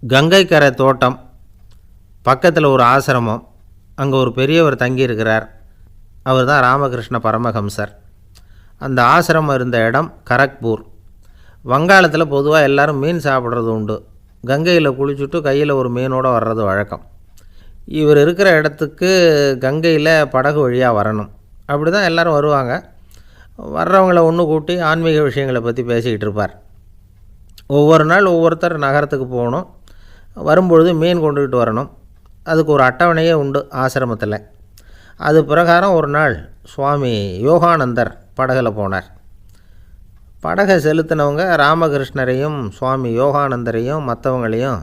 கங்கைக்கரை தோட்டம் பக்கத்தில் ஒரு ஆசிரமம், அங்கே ஒரு பெரியவர் தங்கியிருக்கிறார். அவர் தான் ராமகிருஷ்ண பரமஹம்சர். அந்த ஆசிரமம் இருந்த இடம் கரக்பூர். வங்காளத்தில் பொதுவாக எல்லோரும் மீன் சாப்பிட்றது உண்டு. கங்கையில் குளிச்சுட்டு கையில் ஒரு மீனோடு வர்றது வழக்கம். இவர் இருக்கிற இடத்துக்கு கங்கையில் படகு வழியாக வரணும். அப்படி தான் எல்லோரும் வருவாங்க. வர்றவங்களை ஒன்று கூட்டி ஆன்மீக விஷயங்களை பற்றி பேசிக்கிட்டு இருப்பார். ஒவ்வொரு நாள் ஒவ்வொருத்தர் நகரத்துக்கு போகணும். வரும்பொழுது மீன் கொண்டுக்கிட்டு வரணும். அதுக்கு ஒரு அட்டவணையே உண்டு ஆசிரமத்தில். அது பிரகாரம் ஒரு நாள் சுவாமி யோகானந்தர் படகில் போனார். படகை செலுத்தினவங்க ராமகிருஷ்ணரையும் சுவாமி யோகானந்தரையும் மற்றவங்களையும்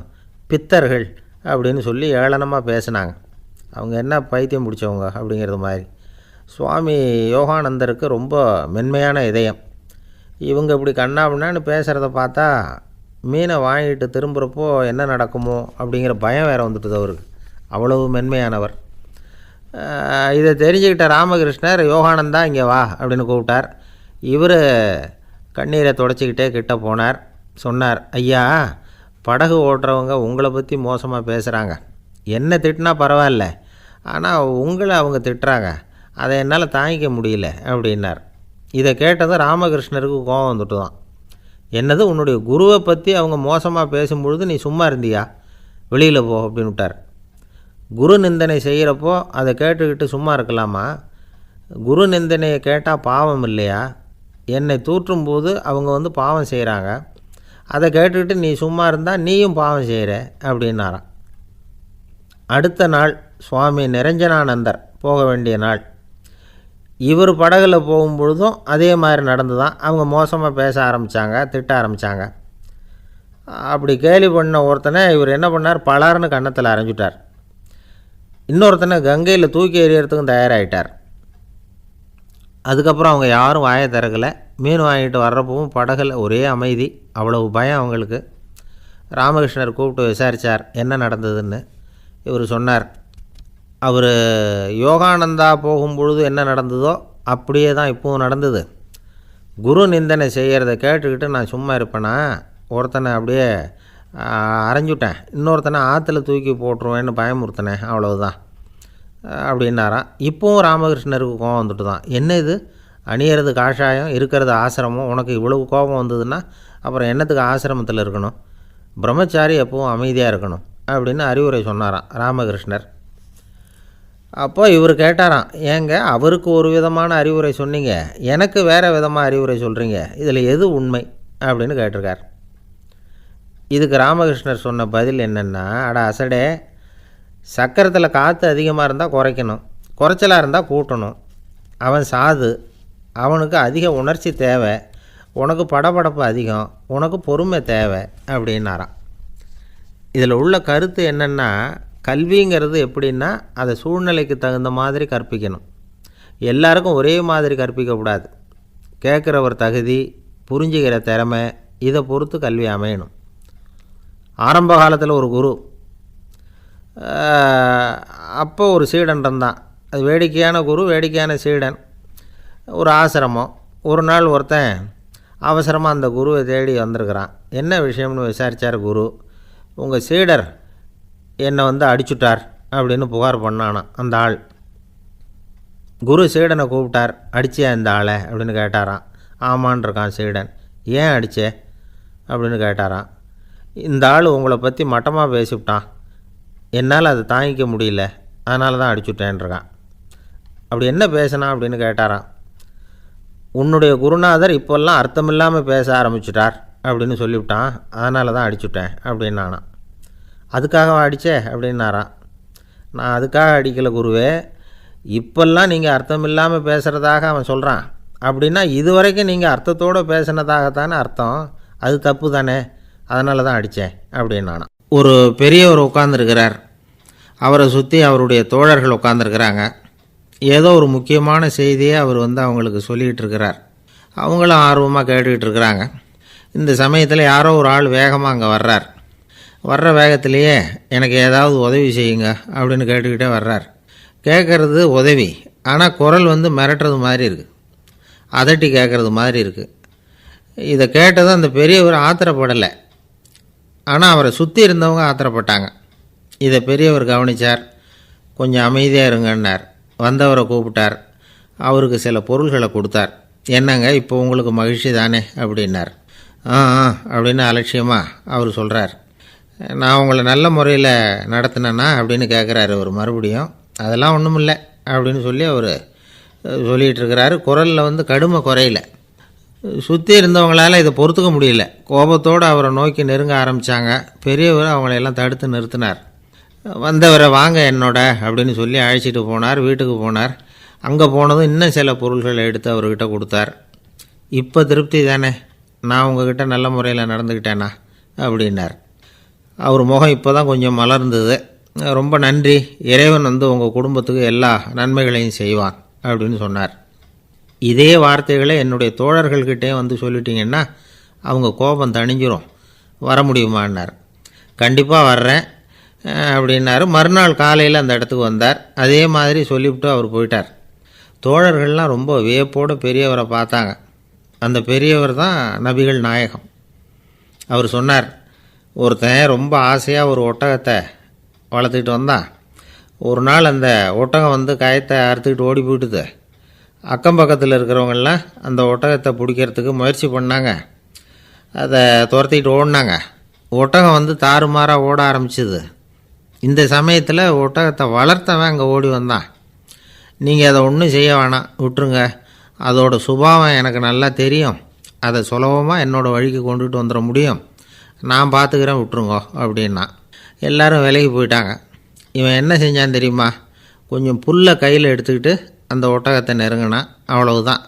பித்தர்கள் அப்படின்னு சொல்லி ஏளனமாக பேசினாங்க. அவங்க என்ன பைத்தியம் பிடிச்சவங்க அப்படிங்கிறது மாதிரி. சுவாமி யோகானந்தருக்கு ரொம்ப மென்மையான இதயம். இவங்க இப்படி கண்ணாபின்னான்னு பேசுகிறத பார்த்தா மீனை வாங்கிட்டு திரும்புகிறப்போ என்ன நடக்குமோ அப்படிங்கிற பயம் வேறு வந்துட்டுது அவருக்கு. அவ்வளவு மென்மையானவர். இதை தெரிஞ்சுக்கிட்ட ராமகிருஷ்ணர், யோகானந்தா இங்கே வா அப்படின்னு கூப்பிட்டார். இவர் கண்ணீரை தொடச்சிக்கிட்டே கிட்ட போனார். சொன்னார், ஐயா, படகு ஓட்டுறவங்க உங்களை பற்றி மோசமாக பேசுகிறாங்க. என்ன திட்டினா பரவாயில்ல, ஆனால் உங்களை அவங்க திட்டுறாங்க. அதை என்னால் தாங்கிக்க முடியல அப்படின்னார். இதை கேட்டதும் ராமகிருஷ்ணருக்கு கோபம் வந்துட்டு தான். என்னது, உன்னுடைய குருவை பற்றி அவங்க மோசமாக பேசும்பொழுது நீ சும்மா இருந்தியா? வெளியில் போ அப்படின்னு விட்டார். குரு நிந்தனை செய்கிறப்போ அதை கேட்டுக்கிட்டு சும்மா இருக்கலாமா? குரு நிந்தனையை கேட்டால் பாவம் இல்லையா? என்னை தூற்றும்போது அவங்க பாவம் செய்கிறாங்க. அதை கேட்டுக்கிட்டு நீ சும்மா இருந்தால் நீயும் பாவம் செய்கிற அப்படின்னாராம். அடுத்த நாள் சுவாமி நிரஞ்சனானந்தர் போக வேண்டிய நாள். இவர் படகுல போகும்பொழுதும் அதே மாதிரி நடந்து தான். அவங்க மோசமாக பேச ஆரம்பித்தாங்க, திட்ட ஆரம்பித்தாங்க. அப்படி கேலி பண்ண ஒருத்தனை இவர் என்ன பண்ணார், பலார்னு கன்னத்தில் அரைஞ்சிட்டார். இன்னொருத்தனை கங்கையில் தூக்கி எறியறதுக்கும் தயாராகிட்டார். அதுக்கப்புறம் அவங்க யாரும் வாயை திறக்கலை. மீன் வாங்கிட்டு வர்றப்பவும் படகுல ஒரே அமைதி. அவ்வளவு பயம் அவங்களுக்கு. ராமகிருஷ்ணர் கூப்பிட்டு விசாரித்தார் என்ன நடந்ததுன்னு. இவர் சொன்னார், அவர் யோகானந்தா போகும்பொழுது என்ன நடந்ததோ அப்படியே தான் இப்போவும் நடந்தது. குரு நிந்தனை செய்கிறத கேட்டுக்கிட்டு நான் சும்மா இருப்பேனா? ஒருத்தனை அப்படியே அரைஞ்சுட்டேன், இன்னொருத்தனை ஆற்றுல தூக்கி போட்டுருவேன்னு பயமுறுத்தினேன், அவ்வளவுதான் அப்படின்னாராம். இப்போவும் ராமகிருஷ்ணருக்கு கோபம் வந்துட்டு தான். என்ன இது, அணியறது காஷாயம், இருக்கிறது ஆசிரமம், உனக்கு இவ்வளவு கோபம் வந்ததுன்னா அப்புறம் என்னத்துக்கு ஆசிரமத்தில் இருக்கணும்? பிரம்மச்சாரி எப்பவும் அமைதியாக இருக்கணும் அப்படின்னு அறிவுரை சொன்னாராம் ராமகிருஷ்ணர். அப்போ இவர் கேட்டாராம், ஏங்க அவருக்கு ஒரு விதமான அறிவுரை சொன்னீங்க, எனக்கு வேறு விதமாக அறிவுரை சொல்கிறீங்க, இதில் எது உண்மை அப்படின்னு கேட்டிருக்கார். இதுக்கு ராமகிருஷ்ணர் சொன்ன பதில் என்னென்னா, அட அசடே, சக்கரத்தில் காற்று அதிகமாக இருந்தால் குறைக்கணும், குறைச்சலாக இருந்தால் கூட்டணும். அவன் சாது, அவனுக்கு அதிக உணர்ச்சி தேவை, உனக்கு படபடப்பு அதிகம், உனக்கு பொறுமை தேவை அப்படின்னாராம். இதில் உள்ள கருத்து என்னென்னா, கல்விங்கிறது எப்படின்னா அதை சூழ்நிலைக்கு தகுந்த மாதிரி கற்பிக்கணும். எல்லாருக்கும் ஒரே மாதிரி கற்பிக்கக்கூடாது. கேட்குறவர் தகுதி, புரிஞ்சுக்கிற திறமை, இதை பொறுத்து கல்வி அமையணும். ஆரம்ப காலத்தில் ஒரு குரு, அப்போ ஒரு சீடன் இருந்தான். அது வேடிக்கையான குரு, வேடிக்கையான சீடன். ஒரு ஆசிரமம். ஒரு நாள் ஒருத்தன் அவசரமாக அந்த குருவை தேடி வந்திருக்கிறான். என்ன விஷயம்னு விசாரித்தார் குரு. உங்கள் சீடர் என்னை அடிச்சுட்டார் அப்படின்னு புகார் பண்ணானான் அந்த ஆள். குரு சீடனை கூப்பிட்டார். அடிச்சியா இந்த ஆளை அப்படின்னு கேட்டாரான். ஆமான் இருக்கான் சீடன். ஏன் அடித்தே அப்படின்னு கேட்டாரான். இந்த ஆள் உங்களை பற்றி மட்டமாக பேசிவிட்டான், என்னால் அதை தாங்கிக்க முடியல, அதனால தான் அடிச்சுட்டேன்ருக்கான். அப்படி என்ன பேசினான் அப்படின்னு கேட்டாரான். உன்னுடைய குருநாதர் இப்போல்லாம் அர்த்தமில்லாமல் பேச ஆரம்பிச்சுட்டார் அப்படின்னு சொல்லிவிட்டான், அதனால தான் அடிச்சுட்டேன் அப்படின்னானான். அதுக்காக அடித்தே அப்படின்னாரான். நான் அதுக்காக அடிக்கலை குருவே, இப்போல்லாம் நீங்கள் அர்த்தம் இல்லாமல் பேசுகிறதாக அவன் சொல்கிறான், அப்படின்னா இதுவரைக்கும் நீங்கள் அர்த்தத்தோடு பேசினதாகத்தானே அர்த்தம், அது தப்பு தானே, அதனால தான் அடித்தேன் அப்படின்னானான். ஒரு பெரியவர் உட்காந்துருக்கிறார். அவரை சுற்றி அவருடைய தோழர்கள் உட்காந்துருக்கிறாங்க. ஏதோ ஒரு முக்கியமான செய்தியை அவர் அவங்களுக்கு சொல்லிகிட்டு இருக்கிறார். அவங்களும் ஆர்வமாக கேட்டுக்கிட்டு இருக்கிறாங்க. இந்த சமயத்தில் யாரோ ஒரு ஆள் வேகமாக அங்கே வர்றார். வர்ற வேகத்திலேயே எனக்கு ஏதாவது உதவி செய்யுங்க அப்படின்னு கேட்டுக்கிட்டே வர்றார். கேட்குறது உதவி, ஆனால் குரல் மிரட்டுறது மாதிரி இருக்குது, அதட்டி கேட்குறது மாதிரி இருக்குது. இதை கேட்டதும் அந்த பெரியவர் ஆத்திரப்படலை. ஆனால் அவரை சுற்றி இருந்தவங்க ஆத்திரப்பட்டாங்க. இதை பெரியவர் கவனித்தார். கொஞ்சம் அமைதியாக இருங்கன்னார். வந்தவரை கூப்பிட்டார். அவருக்கு சில பொருள்களை கொடுத்தார். என்னங்க இப்போ உங்களுக்கு மகிழ்ச்சி தானே அப்படின்னார். ஆ அப்படின்னு அலட்சியமாக அவர் சொல்கிறார். நான் உங்களை நல்ல முறையில் நடத்தினேன்னா அப்படின்னு கேட்குறாரு அவர் மறுபடியும். அதெல்லாம் ஒன்றும் இல்லை அப்படின்னு சொல்லி அவர் சொல்லிகிட்டு இருக்கிறாரு. குரலில் கடுமை குறையில. சுற்றி இருந்தவங்களால் இதை பொறுத்துக்க முடியல. கோபத்தோடு அவரை நோக்கி நெருங்க ஆரம்பித்தாங்க. பெரியவர் அவங்களையெல்லாம் தடுத்து நிறுத்தினார். வந்தவரை வாங்க என்னோட அப்படின்னு சொல்லி அழைச்சிட்டு போனார். வீட்டுக்கு போனார். அங்கே போனதும் இன்னும் சில பொருள்களை எடுத்து அவர்கிட்ட கொடுத்தார். இப்போ திருப்தி தானே, நான் உங்ககிட்ட நல்ல முறையில் நடந்துக்கிட்டேனா அப்படின்னார். அவர் முகம் இப்போ தான் கொஞ்சம் மலர்ந்தது. ரொம்ப நன்றி, இறைவன் உங்கள் குடும்பத்துக்கு எல்லா நன்மைகளையும் செய்வான் அப்படின்னு சொன்னார். இதே வார்த்தைகளை என்னுடைய தோழர்கள்கிட்டே சொல்லிட்டீங்கன்னா அவங்க கோபம் தணிஞ்சிரும். வர முடியுமான்னார். கண்டிப்பாக வர்றேன் அப்படின்னாரு. மறுநாள் காலையில் அந்த இடத்துக்கு வந்தார். அதே மாதிரி சொல்லிவிட்டு அவர் போயிட்டார். தோழர்கள்லாம் ரொம்ப வியப்போடு பெரியவரை பார்த்தாங்க. அந்த பெரியவர் தான் நபிகள் நாயகம். அவர் சொன்னார், ஒருத்தன் ரொம்ப ஆசையாக ஒரு ஒட்டகத்தை வளர்த்துக்கிட்டு வந்தான். ஒரு நாள் அந்த ஒட்டகம் கயத்தை அறுத்துக்கிட்டு ஓடி போயிட்டுது. அக்கம் பக்கத்தில் இருக்கிறவங்கெல்லாம் அந்த ஒட்டகத்தை பிடிக்கிறதுக்கு முயற்சி பண்ணாங்க. அதை துரத்திக்கிட்டு ஓடினாங்க. ஒட்டகம் தாறுமாறாக ஓட ஆரம்பிச்சிது. இந்த சமயத்தில் ஒட்டகத்தை வளர்த்தவன் அங்கே ஓடி வந்தான். நீங்கள் அதை ஒன்றும் செய்ய வேணாம், விட்டுருங்க. அதோட சுபாவம் எனக்கு நல்லா தெரியும். அதை சுலபமாக என்னோடய வழிக்கு கொண்டுட்டு வந்துட முடியும். நான் பார்த்துக்கிறேன், விட்டுருங்கோ அப்படின்னா. எல்லோரும் விலைக்கு போயிட்டாங்க. இவன் என்ன செஞ்சான் தெரியுமா? கொஞ்சம் புல்லை கையில் எடுத்துக்கிட்டு அந்த ஒட்டகத்தை நெருங்கினான். அவ்வளவுதான்.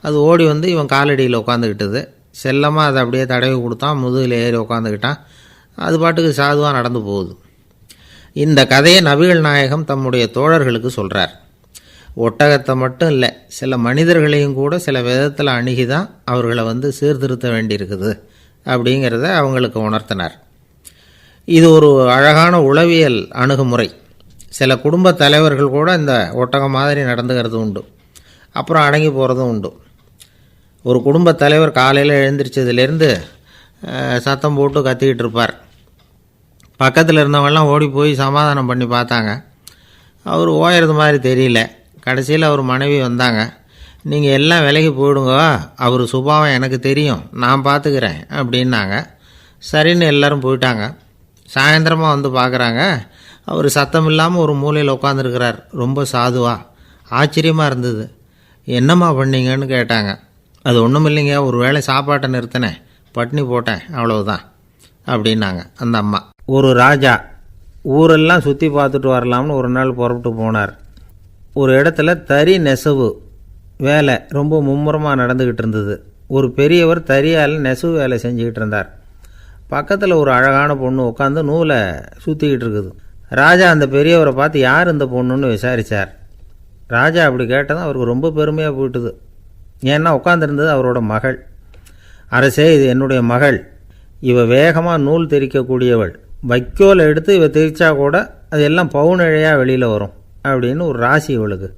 அது ஓடி இவன் காலடியில் உட்காந்துக்கிட்டது. செல்லமாக அதை அப்படியே தடவி கொடுத்தான். முதுகில் ஏறி உட்காந்துக்கிட்டான். அது பாட்டுக்கு சாதுவாக நடந்து போகுது. இந்த கதையை நபிகள் நாயகம் தம்முடைய தோழர்களுக்கு சொல்கிறார். ஒட்டகத்தை மட்டும் இல்லை, சில மனிதர்களையும் கூட சில விதத்தில் அணுகி தான் அவர்களை சீர்திருத்த வேண்டியிருக்குது அப்படிங்கிறத அவங்களுக்கு உணர்த்தினார். இது ஒரு அழகான உளவியல் அணுகுமுறை. சில குடும்ப தலைவர்கள் கூட இந்த ஒட்டகம் மாதிரி நடந்துக்கிறது உண்டு. அப்புறம் அடங்கி போகிறதும் உண்டு. ஒரு குடும்ப தலைவர் காலையில் எழுந்திரிச்சதுலேருந்து சத்தம் போட்டு கத்திக்கிட்டு இருப்பார். பக்கத்தில் இருந்தவங்கெல்லாம் ஓடி போய் சமாதானம் பண்ணி பார்த்தாங்க. அவர் ஓயறது மாதிரி தெரியல. கடைசியில் அவர் மனைவி வந்தாங்க. நீங்கள் எல்லாம் விலைக்கு போயிடுங்க, அவர் சுபாவம் எனக்கு தெரியும், நான் பார்த்துக்கிறேன் அப்படின்னாங்க. சரின்னு எல்லோரும் போயிட்டாங்க. சாயந்தரமாக பார்க்குறாங்க. அவர் சத்தம் இல்லாமல் ஒரு மூலையில் உட்காந்துருக்கிறார். ரொம்ப சாதுவா. ஆச்சரியமாக இருந்தது. என்னம்மா பண்ணீங்கன்னு கேட்டாங்க. அது ஒன்றும் இல்லைங்க, ஒரு வேளை சாப்பாட்டை நிறுத்தினேன், பட்னி போட்டேன், அவ்வளவுதான் அப்படின்னாங்க அந்த அம்மா. ஒரு ராஜா ஊரெல்லாம் சுற்றி பார்த்துட்டு வரலாம்னு ஒரு நாள் புறப்பட்டு போனார். ஒரு இடத்துல தறி நெசவு வேலை ரொம்ப மும்முரமாக நடந்துக்கிட்டு இருந்தது. ஒரு பெரியவர் தறியால் நெசவு வேலை செஞ்சுக்கிட்டு இருந்தார். பக்கத்தில் ஒரு அழகான பொண்ணு உட்காந்து நூலை சுற்றிக்கிட்டு இருக்குது. ராஜா அந்த பெரியவரை பார்த்து யார் இந்த பொண்ணுன்னு விசாரித்தார். ராஜா அப்படி கேட்டதும் அவருக்கு ரொம்ப பெருமையாக போயிட்டுது. ஏன்னா உட்காந்துருந்தது அவரோட மகள். அரசே, இது என்னுடைய மகள். இவ வேகமாக நூல் தெரிக்கக்கூடியவள். வைக்கோலை எடுத்து இவ தெரிச்சா கூட அது எல்லாம் பவுனிழையாக வெளியில் வரும் அப்படின்னு ஒரு ராசி இவளுக்கு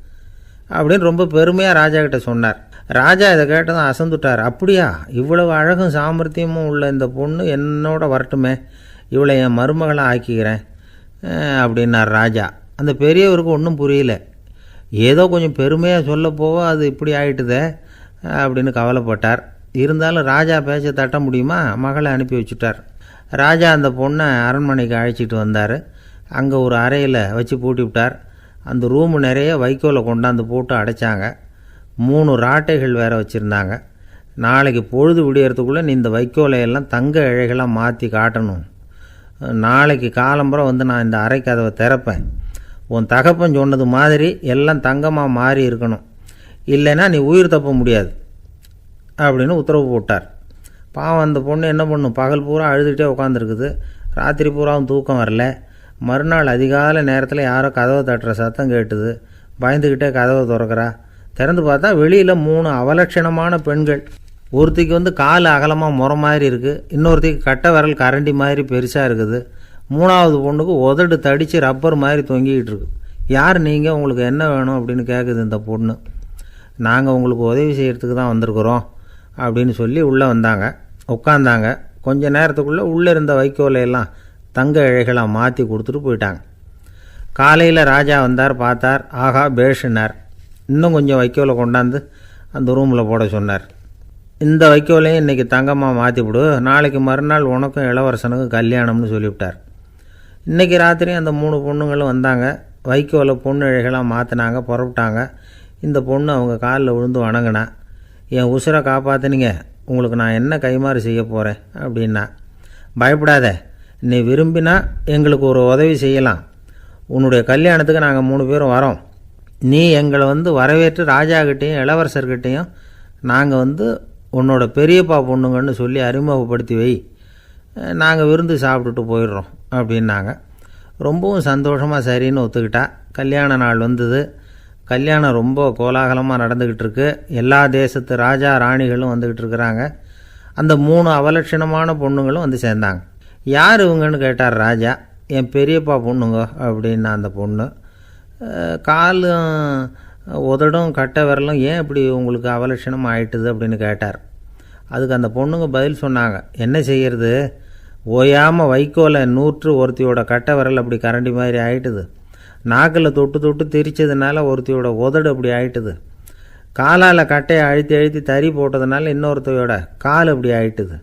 அப்படின்னு ரொம்ப பெருமையாக ராஜா கிட்ட சொன்னார். ராஜா இதை கேட்டதும் அசந்துட்டார். அப்படியா, இவ்வளவு அழகும் சாமர்த்தியமும் உள்ள இந்த பொண்ணு என்னோட வரட்டுமே, இவளை என் மருமகளை ஆக்கிக்கிறேன் அப்படின்னார் ராஜா. அந்த பெரியவருக்கு ஒன்றும் புரியல. ஏதோ கொஞ்சம் பெருமையாக சொல்ல போக அது இப்படி ஆகிட்டுதே அப்படின்னு கவலைப்பட்டார். இருந்தாலும் ராஜா பேச்ச தட்ட முடியுமா? மகளை அனுப்பி வச்சுட்டார். ராஜா அந்த பொண்ணை அரண்மனைக்கு அழைச்சிட்டு வந்தார். அங்கே ஒரு அறையில் வச்சு பூட்டி விட்டார். அந்த ரூமு நிறைய வைக்கோலை கொண்டாந்து போட்டு அடைச்சாங்க. 3 ராட்டைகள் வேறு வச்சுருந்தாங்க. நாளைக்கு பொழுது விடியறதுக்குள்ளே நீ இந்த வைக்கோலையெல்லாம் தங்க இழைகளாக மாற்றி காட்டணும். நாளைக்கு காலம்புற நான் இந்த அறை கதவை திறப்பேன். உன் தகப்பன் சொன்னது மாதிரி எல்லாம் தங்கமாக மாறி இருக்கணும், இல்லைன்னா நீ உயிர் தப்ப முடியாது அப்படின்னு உத்தரவு போட்டார். பாவம் அந்த பொண்ணு என்ன பண்ணும், பகல் பூரா அழுதுகிட்டே உட்காந்துருக்குது. ராத்திரி பூராவும் தூக்கம் வரல. மறுநாள் அதிகாலை நேரத்தில் யாரோ கதவை தட்டுற சத்தம் கேட்டுது. பயந்துக்கிட்டே கதவை திறக்கிறா. திறந்து பார்த்தா வெளியில் 3 அவலட்சணமான பெண்கள். ஒருத்திக்கு கால் அகலமாக முறை மாதிரி இருக்குது, இன்னொருத்திக்கு கட்டை விரல் கரண்டி மாதிரி பெருசாக இருக்குது, 3ஆவது பொண்ணுக்கு உதடு தடித்து ரப்பர் மாதிரி தொங்கிக்கிட்டு இருக்கு. யார் நீங்கள், உங்களுக்கு என்ன வேணும் அப்படின்னு கேட்குது இந்த பொண்ணு. நாங்கள் உங்களுக்கு உதவி செய்கிறதுக்கு தான் வந்திருக்கிறோம் அப்படின்னு சொல்லி உள்ளே வந்தாங்க. உட்காந்தாங்க. கொஞ்ச நேரத்துக்குள்ளே உள்ளே இருந்த வைக்கோலையெல்லாம் தங்க இழைகளாக மாற்றி கொடுத்துட்டு போயிட்டாங்க. காலையில் ராஜா வந்தார், பார்த்தார், ஆகா பேஷுனார். இன்னும் கொஞ்சம் வைக்கோலை கொண்டாந்து அந்த ரூமில் போட சொன்னார். இந்த வைக்கோலையும் இன்றைக்கி தங்கமாக மாற்றிவிடு, நாளைக்கு மறுநாள் உனக்கும் இளவரசனுக்கும் கல்யாணம்னு சொல்லிவிட்டார். இன்றைக்கி ராத்திரி அந்த 3 பொண்ணுங்களும் வந்தாங்க. வைக்கோலை பொண்ணு இழைகளாக மாற்றினாங்க, புறப்பட்டாங்க. இந்த பொண்ணு அவங்க காலில் விழுந்து வணங்கினா, என் உசுரை காப்பாற்றினீங்க, உங்களுக்கு நான் என்ன கைமாறு செய்ய போகிறேன் அப்படின்னா. பயப்படாத, நீ விரும்பினா எங்களுக்கு ஒரு உதவி செய்யலாம். உன்னுடைய கல்யாணத்துக்கு நாங்கள் 3 பேரும் வரோம். நீ எங்களை வரவேற்று ராஜாக்கிட்டேயும் இளவரசர்கிட்டையும் நாங்கள் உன்னோட பெரியப்பா பொண்ணுங்கன்னு சொல்லி அறிமுகப்படுத்தி வை, நாங்கள் விருந்து சாப்பிட்டுட்டு போயிடுறோம் அப்படின்னாங்க. ரொம்பவும் சந்தோஷமாக சரின்னு ஒத்துக்கிட்டா. கல்யாண நாள் வந்தது. கல்யாணம் ரொம்ப கோலாகலமாக நடந்துக்கிட்டு இருக்கு. எல்லா தேசத்து ராஜா ராணிகளும் வந்துக்கிட்டு இருக்கிறாங்க. அந்த 3 அவலட்சணமான பொண்ணுங்களும் சேர்ந்தாங்க. யார் இவங்கன்னு கேட்டார் ராஜா. என் பெரியப்பா பொண்ணுங்க அப்படின்னா அந்த பொண்ணு. காலும் உதடும் கட்டை விரலும் ஏன் இப்படி உங்களுக்கு அவலட்சணம் ஆயிட்டுது அப்படின்னு கேட்டார். அதுக்கு அந்த பொண்ணுங்க பதில் சொன்னாங்க. என்ன செய்கிறது, ஓயாமல் வைக்கோலை நூற்று ஒருத்தியோட கட்டை விரல் அப்படி கரண்டி மாதிரி ஆயிட்டுது. நாக்கில் தொட்டு தொட்டு திரிச்சதுனால ஒருத்தியோட உதடு அப்படி ஆயிட்டுது. காலால் கட்டையை அழுத்தி அழுத்தி தறி போட்டதுனால இன்னொருத்தையோட கால் அப்படி ஆயிட்டுது.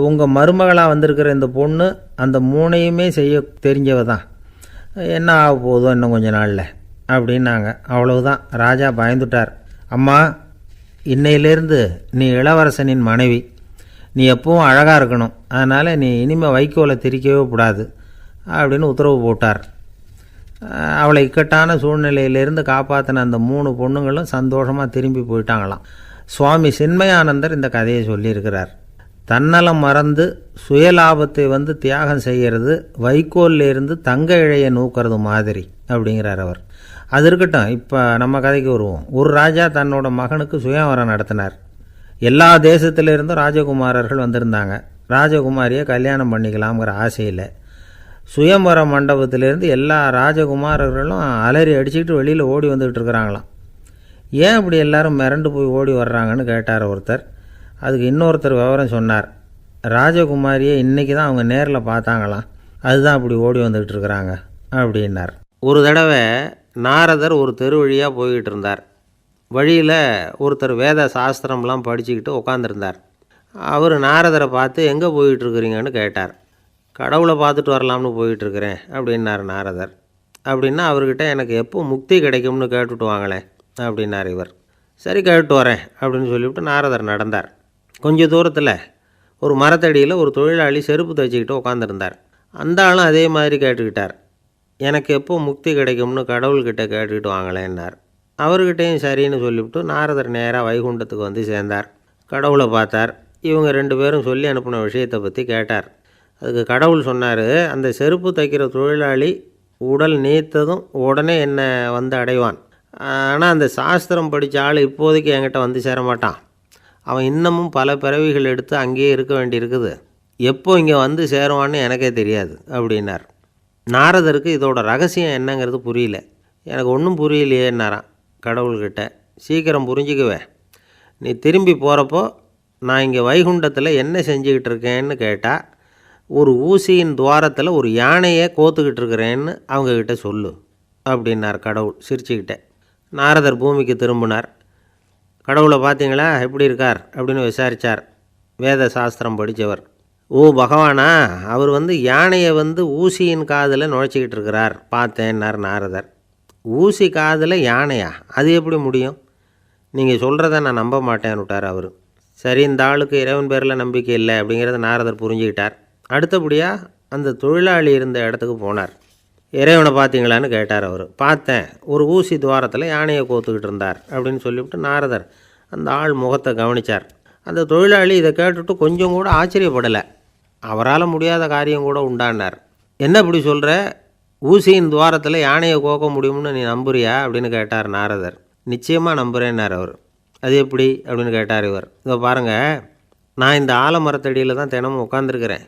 உங்கள் மருமகளாக வந்திருக்கிற இந்த பொண்ணு அந்த 3ஐயுமே செய்ய தெரிஞ்சவ தான். என்ன ஆக போதும் இன்னும் கொஞ்ச நாளில் அப்படின்னாங்க. அவ்வளவுதான். ராஜா பயந்துட்டார். அம்மா, இன்னையிலேருந்து நீ இளவரசனின் மனைவி. நீ எப்பவும் அழகாக இருக்கணும். அதனால் நீ இனிமேல் வைக்கோலை திரிக்கவே கூடாது அப்படின்னு உத்தரவு போட்டார். அவளை இக்கட்டான சூழ்நிலையிலிருந்து காப்பாற்றின அந்த 3 பொண்ணுங்களும் சந்தோஷமாக திரும்பி போயிட்டாங்களாம். சுவாமி சின்மயானந்தர் இந்த கதையை சொல்லியிருக்கிறார். தன்னலம் மறந்து சுயலாபத்தை தியாகம் செய்கிறது வைக்கோல்லேருந்து தங்க இழையை நூக்கிறது மாதிரி அப்படிங்கிறார் அவர். அது இருக்கட்டும், இப்போ நம்ம கதைக்கு வருவோம். ஒரு ராஜா தன்னோட மகனுக்கு சுயவரம் நடத்தினார். எல்லா தேசத்திலிருந்தும் ராஜகுமாரர்கள் வந்திருந்தாங்க. ராஜகுமாரியை கல்யாணம் பண்ணிக்கலாம்ங்கிற ஆசையில் சுயம்பர மண்டபத்திலேருந்து எல்லா ராஜகுமாரர்களும் அலறி அடிச்சுக்கிட்டு வெளியில் ஓடி வந்துக்கிட்டு இருக்கிறாங்களாம். ஏன் இப்படி எல்லாரும் மிரண்டு போய் ஓடி வர்றாங்கன்னு கேட்டார் ஒருத்தர். அதுக்கு இன்னொருத்தர் விவரம் சொன்னார். ராஜகுமாரியை இன்றைக்கி தான் அவங்க நேரில் பார்த்தாங்களாம், அதுதான் இப்படி ஓடி வந்துக்கிட்டு இருக்கிறாங்க அப்படின்னார். ஒரு தடவை நாரதர் ஒரு தெரு வழியாக போய்கிட்டு இருந்தார். வழியில் ஒருத்தர் வேத சாஸ்திரம்லாம் படிச்சுக்கிட்டு உட்காந்துருந்தார். அவர் நாரதரை பார்த்து எங்கே போயிட்டுருக்குறீங்கன்னு கேட்டார். கடவுளை பார்த்துட்டு வரலாம்னு போயிட்டுருக்கிறேன் அப்படின்னார் நாரதர். அப்படின்னா அவர்கிட்ட எனக்கு எப்போ முக்தி கிடைக்கும்னு கேட்டுட்டு வாங்களேன் அப்படின்னார் இவர். சரி, கேட்டு வரேன் அப்படின்னு சொல்லிவிட்டு நாரதர் நடந்தார். கொஞ்சம் தூரத்தில் ஒரு மரத்தடியில் ஒரு தொழிலாளி செருப்பு தைச்சிக்கிட்டு உட்காந்துருந்தார். அந்த ஆளும் அதே மாதிரி கேட்டுக்கிட்டார். எனக்கு எப்போ முக்தி கிடைக்கும்னு கடவுள்கிட்ட கேட்டுக்கிட்டு வாங்களேன்னார். அவர்கிட்டையும் சரின்னு சொல்லிவிட்டு நாரதர் நேராக வைகுண்டத்துக்கு சேர்ந்தார். கடவுளை பார்த்தார். இவங்க 2 பேரும் சொல்லி அனுப்பின விஷயத்தை பற்றி கேட்டார். அதுக்கு கடவுள் சொன்னார், அந்த செருப்பு தைக்கிற தொழிலாளி உடல் நீத்ததும் உடனே என்னை அடைவான். ஆனால் அந்த சாஸ்திரம் படித்த ஆள் இப்போதைக்கு என்கிட்ட சேர மாட்டான். அவன் இன்னமும் பல பிறவிகள் எடுத்து அங்கேயே இருக்க வேண்டியிருக்குது. எப்போ இங்கே சேருவான்னு எனக்கே தெரியாது அப்படின்னார். நாரதருக்கு இதோட ரகசியம் என்னங்கிறது புரியல. எனக்கு ஒன்றும் புரியலையேன்னாரான் கடவுள்கிட்ட. சீக்கிரம் புரிஞ்சுக்குவேன், நீ திரும்பி போகிறப்போ நான் இங்கே வைகுண்டத்தில் என்ன செஞ்சுக்கிட்டு இருக்கேன்னு கேட்டால், ஒரு ஊசியின் துவாரத்தில் ஒரு யானையை கோத்துக்கிட்டு இருக்கிறேன்னு அவங்கக்கிட்ட சொல்லு அப்படின்னார் கடவுள் சிரிச்சுக்கிட்டே. நாரதர் பூமிக்கு திரும்பினார். கடவுளை பார்த்தீங்களா, எப்படி இருக்கார் அப்படின்னு விசாரித்தார் வேத சாஸ்திரம் படித்தவர். ஓ பகவானா, அவர் யானையை ஊசியின் காதில் நுழைச்சிக்கிட்டு இருக்கிறார் பார்த்தேன்னார் நாரதர். ஊசி காதில் யானையா, அது எப்படி முடியும்? நீங்கள் சொல்கிறத நான் நம்ப மாட்டேன்னு விட்டார் அவர். சரி, இந்த ஆளுக்கு இறைவன் பேரில் நம்பிக்கை இல்லை அப்படிங்கிறத நாரதர் புரிஞ்சுக்கிட்டார். அடுத்தபடியாக அந்த தொழிலாளி இருந்த இடத்துக்கு போனார். இறைவனை பார்த்தீங்களான்னு கேட்டார் அவர். பார்த்தேன், ஒரு ஊசி துவாரத்தில் யானையை கோத்துக்கிட்டு இருந்தார் அப்படின்னு சொல்லிவிட்டு நாரதர் அந்த ஆள் முகத்தை கவனித்தார். அந்த தொழிலாளி இதை கேட்டுட்டு கொஞ்சம் கூட ஆச்சரியப்படலை. அவரால் முடியாத காரியம் கூட உண்டானார். என்ன இப்படி சொல்கிற, ஊசியின் துவாரத்தில் யானையை கோக்க முடியும்னு நீ நம்புறியா அப்படின்னு கேட்டார் நாரதர். நிச்சயமாக நம்புகிறேன்னார் அவர். அது எப்படி அப்படின்னு கேட்டார் இவர். இதை பாருங்கள், நான் இந்த ஆலமரத்தடியில் தான் தினமும் உட்காந்துருக்கிறேன்.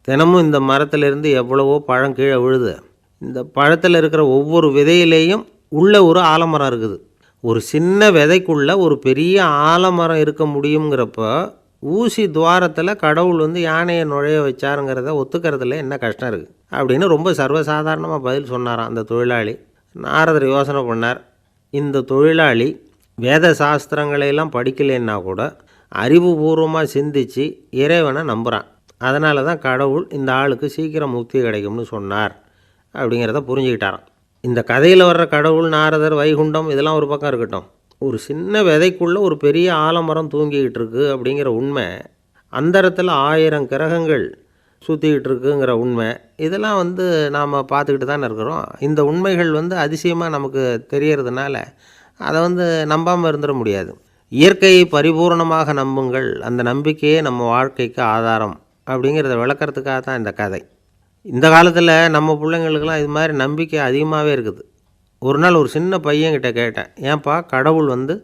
தினமும் இந்த மரத்திலிருந்து எவ்வளவோ பழம் கீழே விழுது. இந்த பழத்தில் இருக்கிற ஒவ்வொரு விதையிலேயும் உள்ள ஒரு ஆலமரம் இருக்குது. ஒரு சின்ன விதைக்குள்ளே ஒரு பெரிய ஆலமரம் இருக்க முடியுங்கிறப்போ ஊசி துவாரத்தில் கடவுள் வந்து யானையை நுழைய வச்சாருங்கிறத ஒத்துக்கிறதுல என்ன கஷ்டம் இருக்குது அப்படின்னு ரொம்ப சர்வசாதாரணமாக பதில் சொன்னாராம் அந்த தொழிலாளி. நாரதர் யோசனை பண்ணார், இந்த தொழிலாளி வேத சாஸ்திரங்களையெல்லாம் படிக்கலைன்னா கூட அறிவுபூர்வமாக சிந்தித்து இறைவனை நம்புகிறான். அதனால தான் கடவுள் இந்த ஆளுக்கு சீக்கிரம் முக்தி கிடைக்கும்னு சொன்னார் அப்படிங்கிறத புரிஞ்சுக்கிட்டாராம். இந்த கதையில் வர்ற கடவுள், நாரதர், வைகுண்டம் இதெல்லாம் ஒரு பக்கம் இருக்கட்டும், ஒரு சின்ன விதைக்குள்ளே ஒரு பெரிய ஆலமரம் தூங்கிக்கிட்டு இருக்கு அப்படிங்கிற உண்மை, அந்தரத்தில் 1000 கிரகங்கள் சுற்றிக்கிட்டு இருக்குங்கிற உண்மை, இதெல்லாம் வந்து நாம் பார்த்துக்கிட்டு தானே இருக்கிறோம். இந்த உண்மைகள் வந்து அதிசயமாக நமக்கு தெரியறதுனால அதை வந்து நம்பாமல் இருந்துட முடியாது. இயற்கையை பரிபூர்ணமாக நம்புங்கள், அந்த நம்பிக்கையே நம்ம வாழ்க்கைக்கு ஆதாரம் அப்படிங்கிறத விளக்கிறதுக்காக தான் இந்த கதை. இந்த காலத்தில் நம்ம பிள்ளைங்களுக்கெல்லாம் இது மாதிரி நம்பிக்கை அதிகமாகவே இருக்குது. ஒரு நாள் ஒரு சின்ன பையன்கிட்ட கேட்டேன், ஏன்பா கடவுள் வந்து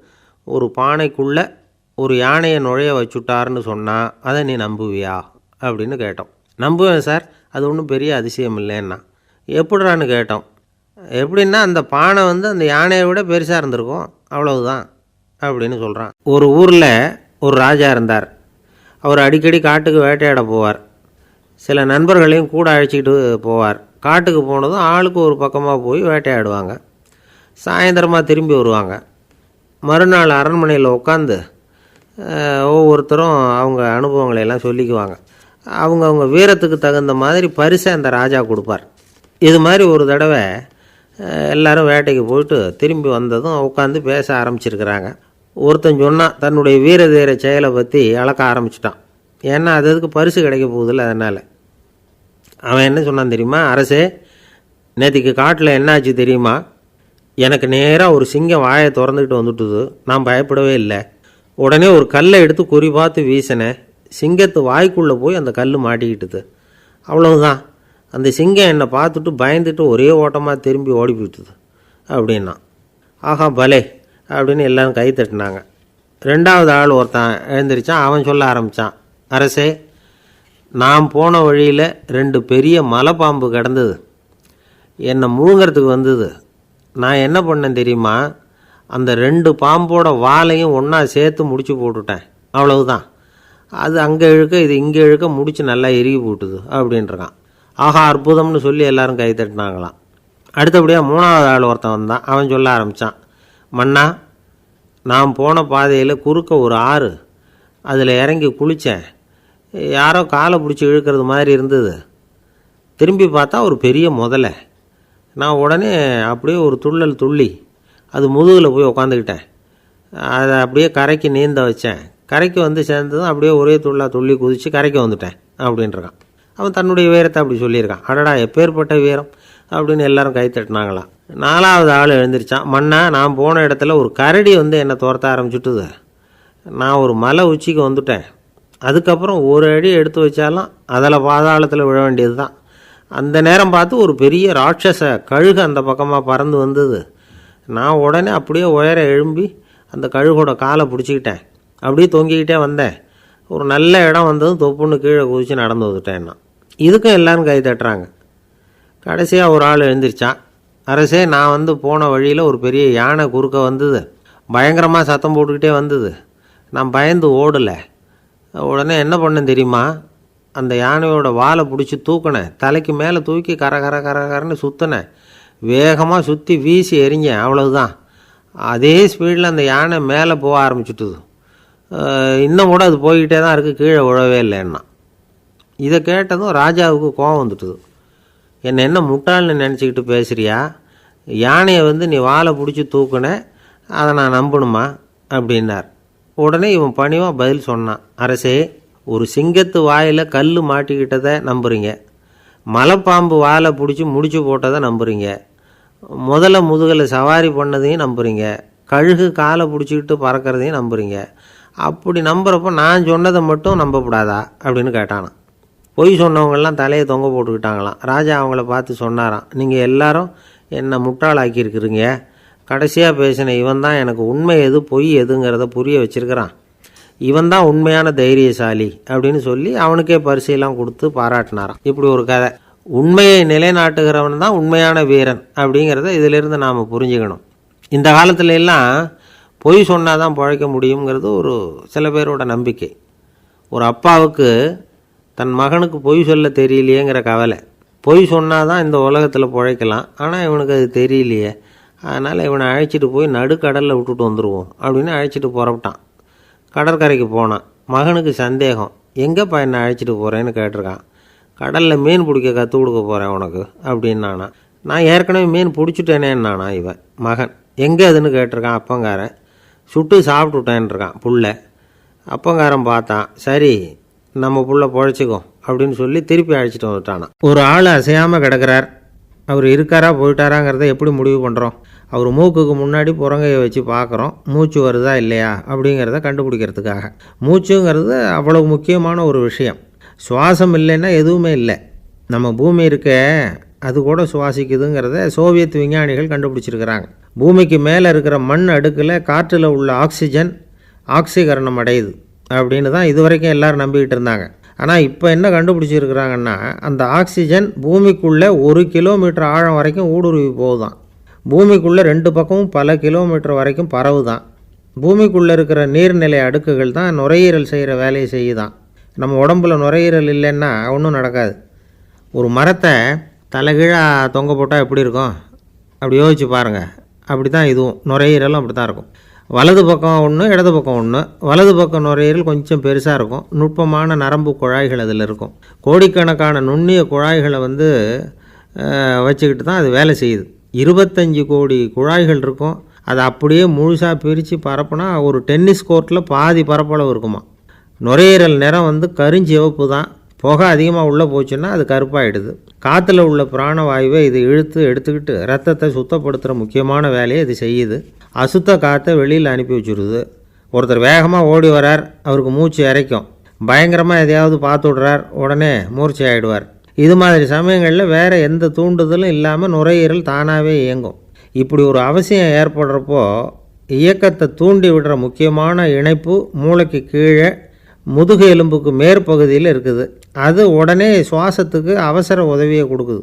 ஒரு பானைக்குள்ளே ஒரு யானையை நுழைய வச்சுட்டாருன்னு சொன்னால் அதை நீ நம்புவியா அப்படின்னு கேட்டோம். நம்புவேன் சார், அது ஒன்றும் பெரிய அதிசயம் இல்லைன்னா. எப்படிறான்னு கேட்டோம். எப்படின்னா அந்த பானை வந்து அந்த யானையை விட பெருசாக இருந்திருக்கும், அவ்வளவுதான் அப்படின்னு சொல்கிறான். ஒரு ஊரில் ஒரு ராஜா இருந்தார். அவர் அடிக்கடி காட்டுக்கு வேட்டையாட போவார். சில நண்பர்களையும் கூட அழைச்சிக்கிட்டு போவார். காட்டுக்கு போனதும் ஆளுக்கு ஒரு பக்கமாக போய் வேட்டையாடுவாங்க. சாயந்தரமாக திரும்பி வருவாங்க. மறுநாள் அரண்மனையில் உட்காந்து ஒவ்வொருத்தரும் அவங்க அனுபவங்களையெல்லாம் சொல்லிக்குவாங்க. அவங்க வீரத்துக்கு தகுந்த மாதிரி பரிசை அந்த ராஜா கொடுப்பார். இது மாதிரி ஒரு தடவை எல்லோரும் வேட்டைக்கு போயிட்டு திரும்பி வந்ததும் உட்காந்து பேச ஆரம்பிச்சிருக்கிறாங்க. ஒருத்தன் சொன்னான், தன்னுடைய வீர தீர செயலை பற்றி அளக்க ஆரம்பிச்சிட்டான். ஏன்னா அதுக்கு பரிசு கிடைக்க போகுதில்ல, அதனால். அவன் என்ன சொன்னான் தெரியுமா? அரசே, நேற்றுக்கு காட்டில் என்னாச்சு தெரியுமா? எனக்கு நேராக ஒரு சிங்கம் வாயை திறந்துக்கிட்டு வந்துட்டுது. நான் பயப்படவே இல்லை. உடனே ஒரு கல்லை எடுத்து குறி பார்த்து வீசினேன். சிங்கத்து வாய்க்குள்ளே போய் அந்த கல் மாட்டிக்கிட்டுது. அவ்வளவுதான். அந்த சிங்கம் என்னை பார்த்துட்டு பயந்துட்டு ஒரே ஓட்டமாக திரும்பி ஓடி போயிட்டுது அப்படின்னா. ஆஹா பலே அப்படின்னு எல்லோரும் கை தட்டினாங்க. ரெண்டாவது ஆள் ஒருத்தன் எழுந்திரிச்சான். அவன் சொல்ல ஆரம்பித்தான், அரசே, நான் போன வழியில் 2 பெரிய மலைப்பாம்பு கிடந்தது. என்னை முழுங்கிறதுக்கு வந்தது. நான் என்ன பண்ணேன் தெரியுமா? அந்த 2 பாம்போட வாலையும் ஒன்றா சேர்த்து முடிச்சு போட்டுட்டேன். அவ்வளவுதான். அது அங்கே இழுக்க இது இங்கே இழுக்க முடிச்சு நல்லா இறுகி போட்டுது அப்படின்றான். ஆஹா அற்புதம்னு சொல்லி எல்லாரும் கை தட்டினாங்களாம். அடுத்தபடியாக 3வது ஆள் ஒருத்தன் வந்தான். அவன் சொல்ல ஆரம்பித்தான், மன்னா, நான் போன பாதையில் குறுக்க ஒரு ஆறு, அதில் இறங்கி குளித்தேன். யாரோ காலை பிடிச்சி இழுக்கிறது மாதிரி இருந்தது. திரும்பி பார்த்தா ஒரு பெரிய முதலை. நான் உடனே அப்படியே ஒரு துள்ளல் துள்ளி அது முதுகில் போய் உக்காந்துக்கிட்டேன். அதை அப்படியே கரைக்கு நீந்த வச்சேன். கரைக்கு வந்து சேர்ந்ததும் அப்படியே ஒரே துள்ளி குதித்து கரைக்கு வந்துட்டேன் அப்படின்றான். அவன் தன்னுடைய வீரத்தை அப்படி சொல்லியிருக்கான். அடடா எப்பேற்பட்ட வீரம் அப்படின்னு எல்லாரும் கை தட்டினாங்களாம். 4வது ஆள் எழுந்திரிச்சான், மன்னா, நான் போன இடத்துல ஒரு கரடி வந்து என்னை துரத்த ஆரம்பிச்சுட்டுது. நான் ஒரு மலை உச்சிக்கு வந்துட்டேன். அதுக்கப்புறம் ஒரு அடி எடுத்து வச்சாலும் அதில் பாதாளத்தில் விழ வேண்டியது தான். அந்த நேரம் பார்த்து ஒரு பெரிய ராட்சச கழுகு அந்த பக்கமாக பறந்து வந்தது. நான் உடனே அப்படியே உயர எழும்பி அந்த கழுகோட காலை பிடிச்சிக்கிட்டேன். அப்படியே தொங்கிக்கிட்டே வந்தேன். ஒரு நல்ல இடம் வந்ததும் தொப்புன்னு கீழே குதித்து நடந்து வந்துட்டேன்னா. இதுக்கும் எல்லோரும் கை தட்டுறாங்க. கடைசியாக ஒரு ஆள் எழுந்திரிச்சான், அரசே, நான் வந்து போன வழியில் ஒரு பெரிய யானை குறுக்க வந்தது. பயங்கரமாக சத்தம் போட்டுக்கிட்டே வந்தது. நான் பயந்து ஓடலை. உடனே என்ன பண்ணேன் தெரியுமா? அந்த யானையோட வாலை பிடிச்சி தூக்கினேன். தலைக்கு மேலே தூக்கி கரன்னு சுற்றினேன். வேகமாக சுற்றி வீசி எறிஞ்சேன். அவ்வளவுதான். அதே ஸ்பீடில் அந்த யானை மேலே போக ஆரம்பிச்சுட்டுது. இன்னும் கூட அது போய்கிட்டே தான் இருக்குது, கீழே விழவே இல்லைன்னா. இதை கேட்டதும் ராஜாவுக்கு கோபம் வந்துட்டுது. என்ன முட்டாள்னு நினச்சிக்கிட்டு பேசுகிறியா? யானையை வந்து நீ வாலை பிடிச்சி தூக்குன, அதை நான் நம்பணுமா அப்படின்னார். உடனே இவன் பணிவாக பதில் சொன்னான், அரசே, ஒரு சிங்கத்து வாயில் கல் மாட்டிக்கிட்டதை நம்புறீங்க, மலைப்பாம்பு வாலை பிடிச்சி முடிச்சு போட்டதை நம்புறீங்க, முதல்ல முதுகில் சவாரி பண்ணதையும் நம்புறீங்க, கழுகு காலை பிடிச்சிக்கிட்டு பறக்கிறதையும் நம்புறீங்க. அப்படி நம்புறப்போ நான் சொன்னதை மட்டும் நம்பக்கூடாதா அப்படின்னு கேட்டானான். பொய் சொன்னவங்கெல்லாம் தலையை தொங்க போட்டுக்கிட்டாங்களாம். ராஜா அவங்கள பார்த்து சொன்னாராம், நீங்கள் எல்லாரும் என்னை முட்டாளாக்கியிருக்கிறீங்க. கடைசியாக பேசின இவன் தான் எனக்கு உண்மை எது பொய் எதுங்கிறத புரிய வச்சிருக்கிறான். இவன் தான் உண்மையான தைரியசாலி அப்படின்னு சொல்லி அவனுக்கே பரிசையெல்லாம் கொடுத்து பாராட்டினாராம். இப்படி ஒரு கதை. உண்மையை நிலைநாட்டுகிறவன் தான் உண்மையான வீரன் அப்படிங்கிறத இதிலிருந்து நாம் புரிஞ்சுக்கணும். இந்த காலத்துல எல்லாம் பொய் சொன்னால் தான் பிழைக்க முடியுங்கிறது ஒரு சில பேரோட நம்பிக்கை. ஒரு அப்பாவுக்கு தன் மகனுக்கு பொய் சொல்ல தெரியலையேங்கிற கவலை. பொய் சொன்னால் தான் இந்த உலகத்தில் பிழைக்கலாம், ஆனால் இவனுக்கு அது தெரியலையே, அதனால் இவனை அழைச்சிட்டு போய் நடுக்கடலில் விட்டுட்டு வந்துடுவோம் அப்படின்னு அழைச்சிட்டு புறப்பட்டான். கடற்கரைக்கு போனான். மகனுக்கு சந்தேகம், எங்கேப்பா என்னை அழைச்சிட்டு போகிறேன்னு கேட்டிருக்கான். கடலில் மீன் பிடிக்க கற்றுக் கொடுக்க போகிறேன் உனக்கு அப்படின்னானா. நான் ஏற்கனவே மீன் பிடிச்சிட்டேனேன்னானா இவன் மகன். எங்கே அதுன்னு கேட்டிருக்கான் அப்பங்காரன். சுட்டு சாப்பிட்டுட்டேன்ருக்கான் புள்ள. அப்பங்காரன் பார்த்தான், சரி நம்ம புள்ள பொழைச்சிக்கும் அப்படின்னு சொல்லி திருப்பி அழைச்சிட்டு வந்துட்டானா. ஒரு ஆள் அசையாமல் கிடக்கிறார். அவர் இருக்காரா போயிட்டாராங்கிறத எப்படி முடிவு பண்ணுறோம்? அவர் மூக்குக்கு முன்னாடி புறங்கையை வச்சு பார்க்குறோம், மூச்சு வருதா இல்லையா அப்படிங்கிறத கண்டுபிடிக்கிறதுக்காக. மூச்சுங்கிறது அவ்வளவு முக்கியமான ஒரு விஷயம். சுவாசம் இல்லைன்னா எதுவுமே இல்லை. நம்ம பூமி இருக்க அது கூட சுவாசிக்குதுங்கிறத சோவியத் விஞ்ஞானிகள் கண்டுபிடிச்சிருக்கிறாங்க. பூமிக்கு மேலே இருக்கிற மண் அடுக்கில் காற்றில் உள்ள ஆக்சிஜன் ஆக்சிகரணம் அடையுது அப்படின்னு தான் இதுவரைக்கும் எல்லோரும் நம்பிக்கிட்டு இருந்தாங்க. ஆனால் இப்போ என்ன கண்டுபிடிச்சிருக்கிறாங்கன்னா, அந்த ஆக்சிஜன் பூமிக்குள்ளே 1 கிலோமீட்டர் ஆழம் வரைக்கும் ஊடுருவி போகுதான். பூமிக்குள்ளே 2 பக்கமும் பல கிலோமீட்டர் வரைக்கும் பரவுதான். பூமிக்குள்ளே இருக்கிற நீர்நிலை அடுக்குகள் தான் நுரையீரல் செய்கிற வேலையை செய்யுதான். நம்ம உடம்புல நுரையீரல் இல்லைன்னா ஒன்றும் நடக்காது. ஒரு மரத்தை தலைகீழாக தொங்க போட்டால் எப்படி இருக்கும்? அப்படி யோசிச்சு பாருங்கள். அப்படி தான் இதுவும் நுரையீரலும் அப்படி தான் இருக்கும். வலது பக்கம் ஒன்று, இடது பக்கம் ஒன்று. வலது பக்கம் நுரையீரல் கொஞ்சம் பெருசாக இருக்கும், நுட்பமான நரம்பு குழாய்கள் அதில் இருக்கும். கோடிக்கணக்கான நுண்ணிய குழாய்களை வச்சுக்கிட்டு தான் அது வேலை செய்யுது. 25 கோடி குழாய்கள் இருக்கும். அதை அப்படியே முழுசாக பிரித்து பரப்புனா ஒரு டென்னிஸ் கோர்ட்டில் பாதி பரப்பளவு இருக்குமா. நுரையீரல் நிறம் கருஞ்சிவப்பு தான். புகை அதிகமாக உள்ளே போச்சுன்னா அது கருப்பாயிடுது. காற்றுல உள்ள பிராணவாயுவை இது இழுத்து எடுத்துக்கிட்டு ரத்தத்தை சுத்தப்படுத்துகிற முக்கியமான வேலையை இது செய்யுது. அசுத்த காற்றை வெளியில் அனுப்பி வச்சுருது. ஒருத்தர் வேகமாக ஓடி வரார், அவருக்கு மூச்சு இறைக்கும். பயங்கரமாக எதையாவது பார்த்து விடுறார், உடனே மூர்ச்சி ஆகிடுவார். இது மாதிரி சமயங்களில் வேறு எந்த தூண்டுதலும் இல்லாமல் நுரையீரல் தானாகவே இயங்கும். இப்படி ஒரு அவசியம் ஏற்படுறப்போ இயக்கத்தை தூண்டி விடுற முக்கியமான இணைப்பு மூளைக்கு கீழே முதுகு எலும்புக்கு மேற்பகுதியில் இருக்குது. அது உடனே சுவாசத்துக்கு அவசர உதவியை கொடுக்குது.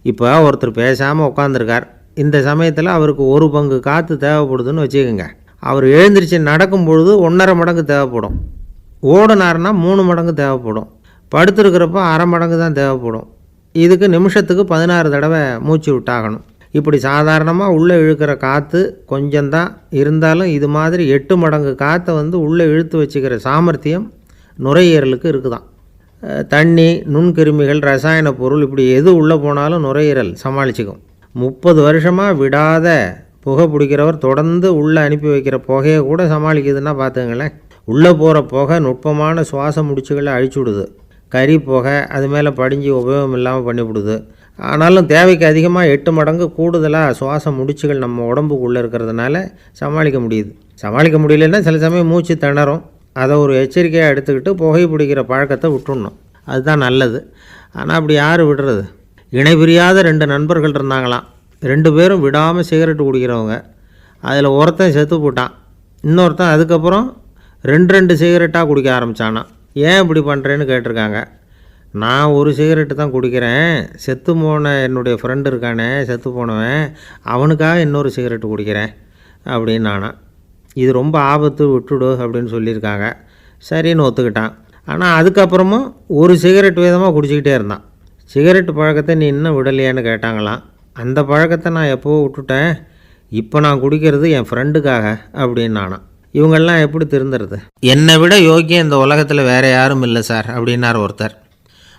இப்போ ஒருத்தர் பேசாமல் உட்காந்துருக்கார். இந்த சமயத்தில் அவருக்கு 1 பங்கு காற்று தேவைப்படுதுன்னு வச்சுக்கோங்க. அவர் எழுந்திரிச்சு நடக்கும் பொழுது 1.5 மடங்கு தேவைப்படும். ஓடினார்னா 3 மடங்கு தேவைப்படும். படுத்துருக்கிறப்ப 1/2 மடங்கு தான் தேவைப்படும். இதுக்கு நிமிஷத்துக்கு 16 தடவை மூச்சு விட்டாகணும். இப்படி சாதாரணமாக உள்ளே இழுக்கிற காற்று கொஞ்சம்தான் இருந்தாலும் இது மாதிரி 8 மடங்கு காற்றை உள்ளே இழுத்து வச்சுக்கிற சாமர்த்தியம் நுரையீரலுக்கு இருக்குதான். தண்ணி, நுண்கிருமிகள், ரசாயன பொருள் இப்படி எது உள்ளே போனாலும் நுரையீரல் சமாளிச்சுக்கும். 30 வருஷமாக விடாத புகை பிடிக்கிறவர் தொடர்ந்து உள்ளே அனுப்பி வைக்கிற புகையை கூட சமாளிக்குதுன்னா பார்த்துங்களேன். உள்ளே போகிற புகை நுட்பமான சுவாச முடிச்சுகளை அழிச்சு விடுது. கறி புகை அது மேலே படிஞ்சு உபயோகம் இல்லாமல் பண்ணிவிடுது. ஆனாலும் தேவைக்கு அதிகமாக 8 மடங்கு கூடுதலாக சுவாச முடிச்சுகள் நம்ம உடம்புக்குள்ளே இருக்கிறதுனால சமாளிக்க முடியுது. சமாளிக்க முடியலன்னா சில சமயம் மூச்சு திணறும். அதை ஒரு எச்சரிக்கையாக எடுத்துக்கிட்டு புகை பிடிக்கிற பழக்கத்தை விட்டுடணும். அதுதான் நல்லது. ஆனால் அப்படி யார் விடுறது? இணை பிரியாத 2 நண்பர்கள் இருந்தாங்களாம். 2 பேரும் விடாமல் சிகரெட்டு குடிக்கிறவங்க. அதில் ஒருத்தன் செத்து போட்டான். இன்னொருத்தன் அதுக்கப்புறம் 2 சிகரெட்டாக குடிக்க ஆரம்பித்தானா. ஏன் இப்படி பண்ணுறேன்னு கேட்டிருக்காங்க. நான் ஒரு சிகரெட்டு தான் குடிக்கிறேன், செத்து போன என்னுடைய ஃப்ரெண்டு இருக்கானே செத்து போனவன், அவனுக்காக இன்னொரு சிகரெட்டு குடிக்கிறேன் அப்படின்னு நானா. இது ரொம்ப ஆபத்து, விட்டுடு அப்படின்னு சொல்லியிருக்காங்க. சரின்னு ஒத்துக்கிட்டான். ஆனால் அதுக்கப்புறமும் ஒரு சிகரெட் விதமாக குடிச்சிக்கிட்டே இருந்தான். சிகரெட்டு பழக்கத்தை நீ இன்னும் விடலையான்னு கேட்டாங்களாம். அந்த பழக்கத்தை நான் எப்போவோ விட்டுட்டேன், இப்போ நான் குடிக்கிறது என் ஃப்ரெண்டுக்காக அப்படின்னு நானா. இவங்கெல்லாம் எப்படி திருந்துறது? என்னை விட யோக்கியம் இந்த உலகத்தில் வேறு யாரும் இல்லை சார் அப்படின்னார் ஒருத்தர்.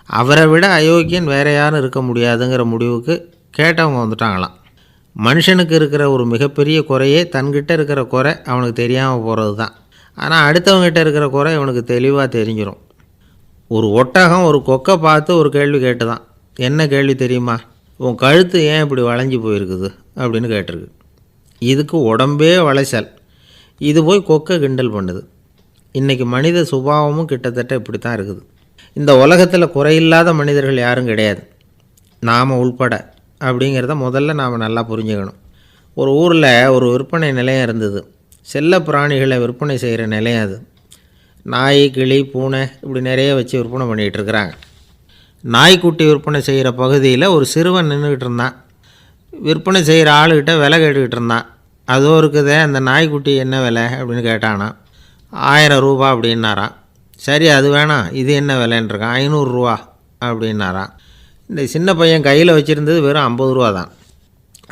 அவரை விட அயோக்கியன் வேறு யாரும் இருக்க முடியாதுங்கிற முடிவுக்கு கேட்டவங்க வந்துட்டாங்களாம். மனுஷனுக்கு இருக்கிற ஒரு மிகப்பெரிய குறையே தன்கிட்ட இருக்கிற குறை அவனுக்கு தெரியாமல் போகிறது தான். ஆனால் அடுத்தவங்ககிட்ட இருக்கிற குறை இவனுக்கு தெளிவாக தெரிஞ்சிடும். ஒரு ஒட்டகம் ஒரு கொக்கை பார்த்து ஒரு கேள்வி கேட்டுதான். என்ன கேள்வி தெரியுமா? உன் கழுத்து ஏன் இப்படி வளைஞ்சி போயிருக்குது அப்படின்னு கேட்டிருக்கு. இதுக்கு உடம்பே வளைச்சல். இது போய் கொக்கை கிண்டல் பண்ணுது. இன்றைக்கி மனித சுபாவமும் கிட்டத்தட்ட இப்படி தான் இருக்குது. இந்த உலகத்தில் குறையில்லாத மனிதர்கள் யாரும் கிடையாது, நாம் உள்பட அப்படிங்கிறத முதல்ல நாம் நல்லா புரிஞ்சுக்கணும். ஒரு ஊரில் ஒரு விற்பனை நிலையம் இருந்தது. செல்ல பிராணிகளை விற்பனை செய்கிற நிலையம் அது. நாய், கிளி, பூனை இப்படி நிறைய வச்சு விற்பனை பண்ணிகிட்டு இருக்கிறாங்க. நாய்க்குட்டி விற்பனை செய்கிற பகுதியில் ஒரு சிறுவன் நின்றுக்கிட்டு இருந்தான். விற்பனை செய்கிற ஆளுக்கிட்ட விலை கேட்டுக்கிட்டு இருந்தான். அதோ இருக்குதே அந்த நாய்க்குட்டி என்ன விலை அப்படின்னு கேட்டானா. 1000 ரூபா அப்படின்னாரான். சரி அது வேணாம், இது என்ன விலைன்றிருக்கான். 500 அப்படின்னாராம். இந்த சின்ன பையன் கையில் வச்சுருந்தது வெறும் 50 தான்.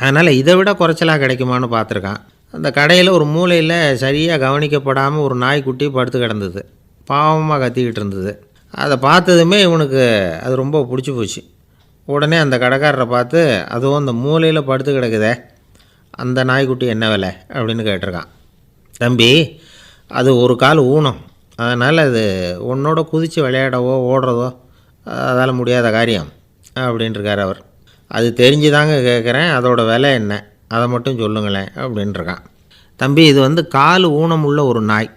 அதனால் இதை விட குறைச்சலாக கிடைக்குமான்னு பார்த்துருக்கான். அந்த கடையில் ஒரு மூலையில் சரியாக கவனிக்கப்படாமல் ஒரு நாய்க்குட்டி படுத்து கிடந்தது. பாவமாக கத்திக்கிட்டு இருந்தது. அதை பார்த்ததுமே இவனுக்கு அது ரொம்ப பிடிச்சி போச்சு. உடனே அந்த கடைக்காரரை பார்த்து, அதுவும் அந்த மூலையில் படுத்து கிடக்குதே அந்த நாய்க்குட்டி என்ன விலை அப்படின்னு கேட்டிருக்கான். தம்பி, அது ஒரு கால் ஊனம், அதனால் அது உன்னோட குதித்து விளையாடவோ ஓடுறதோ அதால் முடியாத காரியம் அப்படின்ட்டுருக்கார் அவர். அது தெரிஞ்சு தாங்க கேட்குறேன், அதோட விலை என்ன அதை மட்டும் சொல்லுங்களேன் அப்படின்ட்டுருக்கான். தம்பி, இது வந்து கால் ஊனம் உள்ள ஒரு நாய்.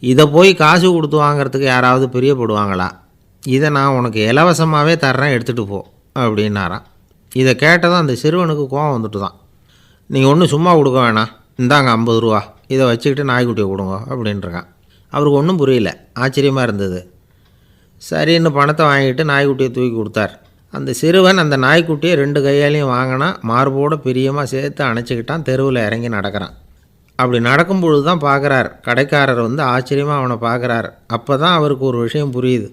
இதை போய் காசு கொடுத்து வாங்கிறதுக்கு யாராவது பிரியப்படுவாங்களா? இதை நான் உனக்கு இலவசமாகவே தர்றேன், எடுத்துகிட்டு போ அப்படின்னாரான். இதை கேட்டதும் அந்த சிறுவனுக்கு கோவம் வந்துட்டு தான். நீங்கள் ஒன்றும் சும்மா கொடுக்க வேணாம், இந்தாங்க 50 இதை வச்சுக்கிட்டு நாய்க்குட்டியை கொடுங்க அப்படின்ட்டுருக்கான். அவருக்கு ஒன்றும் புரியல, ஆச்சரியமாக இருந்தது. சரின்னு பணத்தை வாங்கிட்டு நாய்க்குட்டியை தூக்கி கொடுத்தார். அந்த சிறுவன் அந்த நாய்க்குட்டியை 2 கையாலையும் வாங்கினா, மார்போடு பிரியமாக சேர்த்து அணைச்சிக்கிட்டான். தெருவில் இறங்கி நடக்கிறான். அப்படி நடக்கும்பொழுது தான் பார்க்குறார், கடைக்காரர் வந்து ஆச்சரியமாக அவனை பார்க்குறார். அப்போ தான் அவருக்கு ஒரு விஷயம் புரியுது.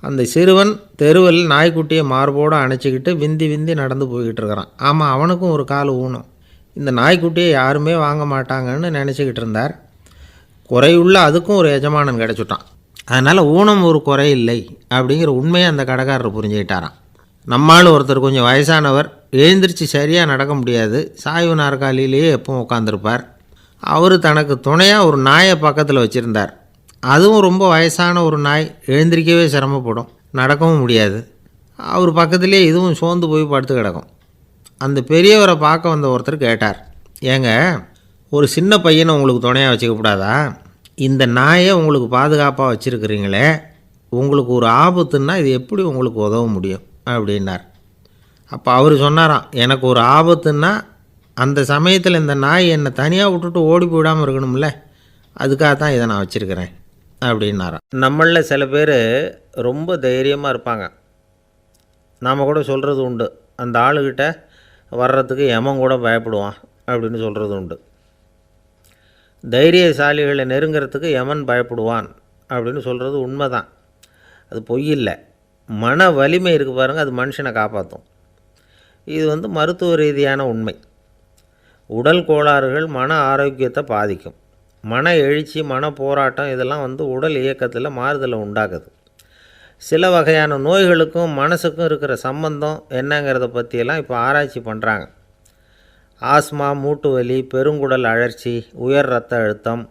அந்த சிறுவன் தெருவில் நாய்க்குட்டியை மார்போடு அணைச்சிக்கிட்டு விந்தி விந்தி நடந்து போய்கிட்டு இருக்கிறான். ஆமாம், அவனுக்கும் ஒரு கால் ஊனம். இந்த நாய்க்குட்டியை யாருமே வாங்க மாட்டாங்கன்னு நினச்சிக்கிட்டு இருந்தார். குறையுள்ள அதுக்கும் ஒரு எஜமானன் கிடச்சிட்டான். அதனால் ஊனம் ஒரு குறை இல்லை அப்படிங்கிற உண்மையை அந்த கடைக்காரர் புரிஞ்சுக்கிட்டாராம். நம்மால் ஒருத்தர் கொஞ்சம் வயசானவர், எழுந்திரிச்சு சரியாக நடக்க முடியாது, சாய்வு நாற்காலியிலேயே எப்பவும் உட்காந்துருப்பார். அவர் தனக்கு துணையாக ஒரு நாயை பக்கத்தில் வச்சுருந்தார். அதுவும் ரொம்ப வயசான ஒரு நாய், எழுந்திரிக்கவே சிரமப்படும், நடக்கவும் முடியாது. அவர் பக்கத்துலேயே இதுவும் சோர்ந்து போய் படுத்து கிடக்கும். அந்த பெரியவரை பார்க்க வந்த ஒருத்தர் கேட்டார், ஏங்க, ஒரு சின்ன பையனை உங்களுக்கு துணையாக வச்சுக்கப்படாதா? இந்த நாயை உங்களுக்கு பாதுகாப்பாக வச்சுருக்கிறீங்களே, உங்களுக்கு ஒரு ஆபத்துன்னா இது எப்படி உங்களுக்கு உதவ முடியும் அப்படின்னார். அப்போ அவர் சொன்னாராம், எனக்கு ஒரு ஆபத்துன்னா அந்த சமயத்தில் இந்த நாய் என்னை தனியாக விட்டுட்டு ஓடி போயிடாமல் இருக்கணும்ல, அதுக்காக தான் இதை நான் வச்சுருக்கிறேன் அப்படின்னாராம். நம்மளில் சில பேர் ரொம்ப தைரியமாக இருப்பாங்க. நாம் கூட சொல்கிறது உண்டு, அந்த ஆளுகிட்ட வர்றதுக்கு யமன் கூட பயப்படுவான் அப்படின்னு சொல்கிறது உண்டு. தைரியசாலிகளை நெருங்கிறதுக்கு யமன் பயப்படுவான் அப்படின்னு சொல்கிறது உண்மை தான், அது பொய் இல்லை. மன வலிமை இருக்குது பாருங்கள், அது மனுஷனை காப்பாற்றும். இது வந்து மருத்துவ ரீதியான உண்மை. உடல் கோளாறுகள் மன ஆரோக்கியத்தை பாதிக்கும். மன எழுச்சி, மன போராட்டம் இதெல்லாம் வந்து உடல் இயக்கத்தில் மாறுதலை உண்டாக்குது. சில வகையான நோய்களுக்கும் மனசுக்கும் இருக்கிற சம்பந்தம் என்னங்கிறத பற்றியெல்லாம் இப்போ ஆராய்ச்சி பண்ணுறாங்க. ஆஸ்மா, மூட்டு வலி, பெருங்குடல் அழற்சி, உயர் இரத்த அழுத்தம்,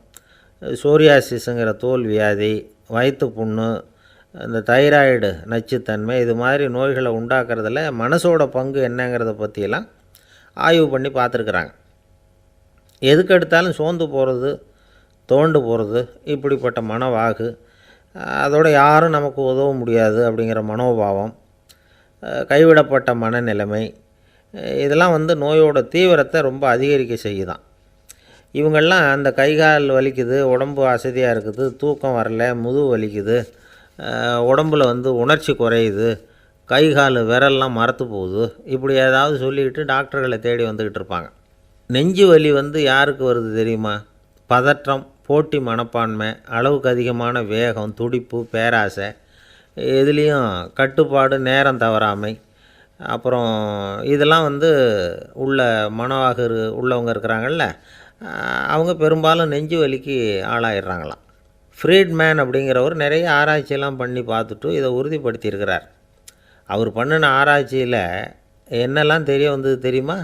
சோரியாசிஸுங்கிற தோல் வியாதி, வயிற்று புண்ணு, இந்த தைராய்டு நச்சுத்தன்மை, இது மாதிரி நோய்களை உண்டாக்குறதுல மனசோட பங்கு என்னங்கிறத பற்றியெல்லாம் ஆய்வு பண்ணி பார்த்துருக்குறாங்க. எதுக்கு எடுத்தாலும் சோர்ந்து போகிறது, தோண்டு போகிறது, இப்படிப்பட்ட மனவாகு, அதோட யாரும் நமக்கு உதவ முடியாது அப்படிங்கிற மனோபாவம், கைவிடப்பட்ட மனநிலைமை, இதெல்லாம் வந்து நோயோட தீவிரத்தை ரொம்ப அதிகரிக்க செய்யுதான். இவங்கெல்லாம் அந்த கைகால் வலிக்குது, உடம்பு அசதியாக இருக்குது, தூக்கம் வரல, முதுகு வலிக்குது, உடம்பில் வந்து உணர்ச்சி குறையுது, கைகால் விரல்லாம் மரத்து போகுது, இப்படி ஏதாவது சொல்லிக்கிட்டு டாக்டர்களை தேடி வந்துக்கிட்டு இருப்பாங்க. நெஞ்சு வலி வந்து யாருக்கு வருது தெரியுமா? பதற்றம், போட்டி மனப்பான்மை, அளவுக்கு அதிகமான வேகம், துடிப்பு, பேராசை, இதுலேயும் கட்டுப்பாடு, நேரம் தவறாமை, அப்புறம் இதெல்லாம் வந்து உள்ள மனவாக உள்ளவங்க இருக்கிறாங்கள்ல, அவங்க பெரும்பாலும் நெஞ்சு வலிக்கு ஆளாயிடுறாங்களாம். ஃப்ரீட்மேன் அப்படிங்கிறவர் நிறைய ஆராய்ச்சியெல்லாம் பண்ணி பார்த்துட்டு இதை உறுதிப்படுத்தியிருக்கிறார். அவர் பண்ணின ஆராய்ச்சியில் என்னெல்லாம் தெரிய வந்தது தெரியுமா?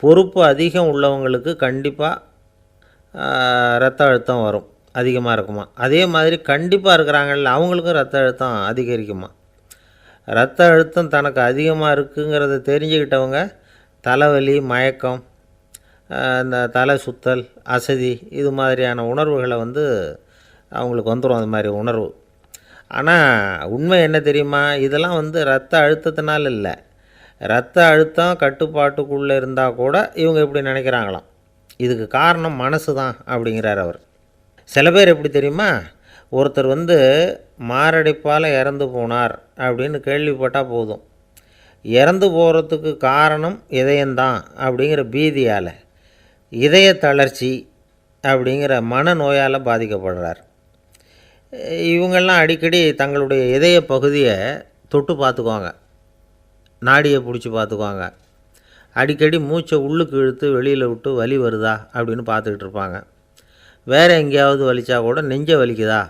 பொறுப்பு அதிகம் உள்ளவங்களுக்கு கண்டிப்பாக இரத்த அழுத்தம் வரும், அதிகமாக இருக்குமா. அதே மாதிரி கண்டிப்பாக இருக்கிறாங்கல்ல, அவங்களுக்கும் இரத்த அழுத்தம் அதிகரிக்குமா. இரத்த அழுத்தம் தனக்கு அதிகமாக இருக்குங்கிறத தெரிஞ்சுக்கிட்டவங்க தலைவலி, மயக்கம், இந்த தலை சுத்தல், அசதி, இது மாதிரியான உணர்வுகளை வந்து அவங்களுக்கு வந்துடும், அது மாதிரி உணர்வு. ஆனால் உண்மை என்ன தெரியுமா? இதெல்லாம் வந்து இரத்த அழுத்தத்தினால இல்லை, இரத்த அழுத்தம் கட்டுப்பாட்டுக்குள்ளே இருந்தால் கூட இவங்க இப்படி நினைக்கிறாங்களாம். இதுக்கு காரணம் மனசு தான் அப்படிங்கிறார் அவர். சில பேர் எப்படி தெரியுமா? ஒருத்தர் வந்து மாரடைப்பால் இறந்து போனார் அப்படின்னு கேள்விப்பட்டால் போதும், இறந்து போகிறதுக்கு காரணம் இதயம்தான் அப்படிங்கிற பீதியால், இதய தளர்ச்சி அப்படிங்கிற மனநோயால் பாதிக்கப்படுறார். இவங்கெல்லாம் அடிக்கடி தங்களுடைய இதய பகுதியை தொட்டு பார்த்துக்குவாங்க, நாடியை பிடிச்சி பார்த்துக்குவாங்க. அடிக்கடி மூச்சை உள்ளுக்கு இழுத்து வெளியில் விட்டு வலி வருதா அப்படின்னு பார்த்துக்கிட்டு இருப்பாங்க. வேறு எங்கேயாவது வலிச்சா கூட நெஞ்சை வலிக்குதா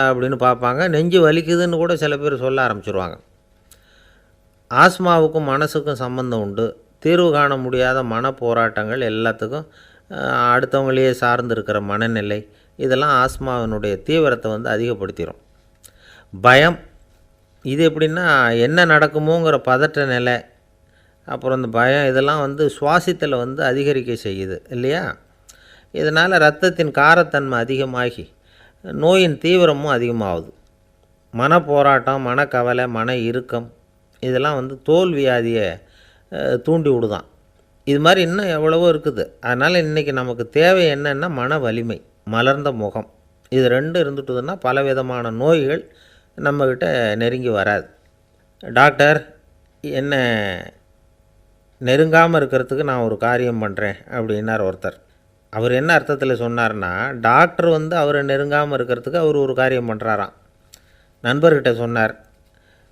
அப்படின்னு பார்ப்பாங்க. நெஞ்சு வலிக்குதுன்னு கூட சில பேர் சொல்ல ஆரம்பிச்சிருவாங்க. ஆஸ்மாவுக்கும் மனசுக்கும் சம்பந்தம் உண்டு. தீர்வு காண முடியாத மன போராட்டங்கள் எல்லாத்துக்கும் அடுத்தவங்களையே சார்ந்து இருக்கிற மனநிலை, இதெல்லாம் ஆஸ்மாவினுடைய தீவிரத்தை வந்து அதிகப்படுத்திடும். பயம், இது எப்படின்னா என்ன நடக்குமோங்கிற பதட்ட நிலை, அப்புறம் இந்த பயம் இதெல்லாம் வந்து சுவாசித்தலை வந்து அதிகரிக்க செய்யுது இல்லையா? இதனால் இரத்தத்தின் காரத்தன்மை அதிகமாகி நோயின் தீவிரமும் அதிகமாகுது. மன போராட்டம், மனக்கவலை, மன இறுக்கம் இதெல்லாம் வந்து தோல் வியாதியை தூண்டி விடுதான். இது மாதிரி இன்னும் எவ்வளவோ இருக்குது. அதனால் இன்றைக்கி நமக்கு தேவை என்னென்னா மன வலிமை, மலர்ந்த முகம். இது ரெண்டும் இருந்துட்டுதுன்னா பலவிதமான நோய்கள் நம்மக்கிட்ட நெருங்கி வராது. டாக்டர், என்ன நெருங்காமல் இருக்கிறதுக்கு நான் ஒரு காரியம் பண்ணுறேன் அப்படின்னார் ஒருத்தர். அவர் என்ன அர்த்தத்தில் சொன்னார்னா, டாக்டர் வந்து அவரை நெருங்காமல் இருக்கிறதுக்கு அவர் ஒரு காரியம் பண்ணுறாராம். நண்பர்கிட்ட சொன்னார்.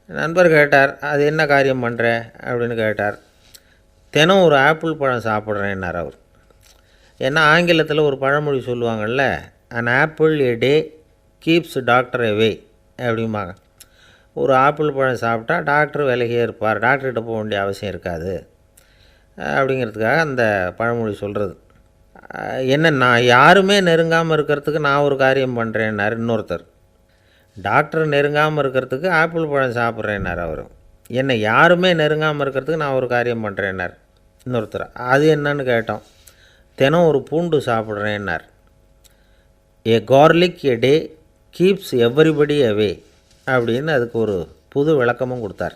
நண்பர் கேட்டார், அது என்ன காரியம் பண்ணுற அப்படின்னு கேட்டார். தினம் ஒரு ஆப்பிள் பழம் சாப்பிட்றேன்னார் அவர். ஏன்னா ஆங்கிலத்தில் ஒரு பழமொழி சொல்லுவாங்கள்ல, an apple a day keeps doctor away அப்படிம்பாங்க. ஒரு ஆப்பிள் பழம் சாப்பிட்டா டாக்டர் விலகியே இருப்பார், டாக்டர்கிட்ட போக வேண்டிய அவசியம் இருக்காது அப்படிங்கிறதுக்காக அந்த பழமொழி சொல்கிறது. என்ன, நான் யாருமே நெருங்காமல் இருக்கிறதுக்கு நான் ஒரு காரியம் பண்ணுறேன்னார் இன்னொருத்தர். டாக்டர் நெருங்காமல் இருக்கிறதுக்கு ஆப்பிள் பழம் சாப்பிட்றேன்னார் அவர். என்னை யாருமே நெருங்காமல் இருக்கிறதுக்கு நான் ஒரு காரியம் பண்ணுறேன்னார் இன்னொருத்தர். அது என்னன்னு கேட்டோம். தினம் ஒரு பூண்டு சாப்பிட்றேன்னார். ஏ கார்லிக் எ டே கீப்ஸ் எவ்ரிபடி அவே அப்படின்னு அதுக்கு ஒரு புது விளக்கமும் கொடுத்தார்.